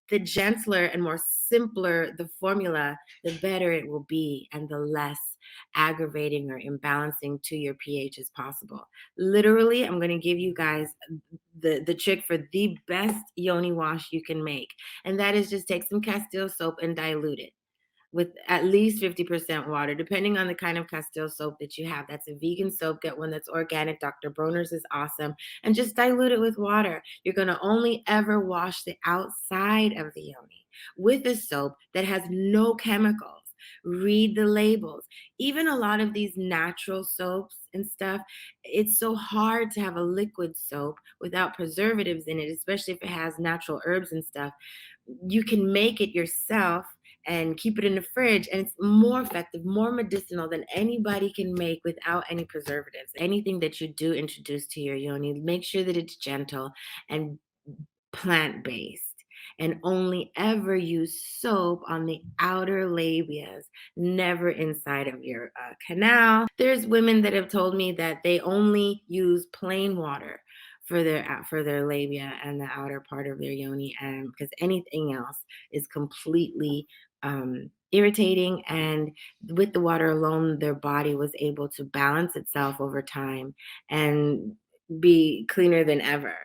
the gentler and more simpler the formula, the better it will be and the less aggravating or imbalancing to your pH as possible. Literally, I'm going to give you guys the trick for the best yoni wash you can make. And that is just take some Castile soap and dilute it with at least 50% water, depending on the kind of Castile soap that you have. That's a vegan soap. Get one that's organic. Dr. Bronner's is awesome. And just dilute it with water. You're going to only ever wash the outside of the yoni with a soap that has no chemicals. Read the labels. Even a lot of these natural soaps and stuff, it's so hard to have a liquid soap without preservatives in it, especially if it has natural herbs and stuff. You can make it yourself and keep it in the fridge, and it's more effective, more medicinal than anybody can make without any preservatives. Anything that you do introduce to your yoni, make sure that it's gentle and plant-based, and only ever use soap on the outer labias, never inside of your canal. There's women that have told me that they only use plain water for their labia and the outer part of their yoni, and because anything else is completely irritating. And with the water alone, their body was able to balance itself over time and be cleaner than ever.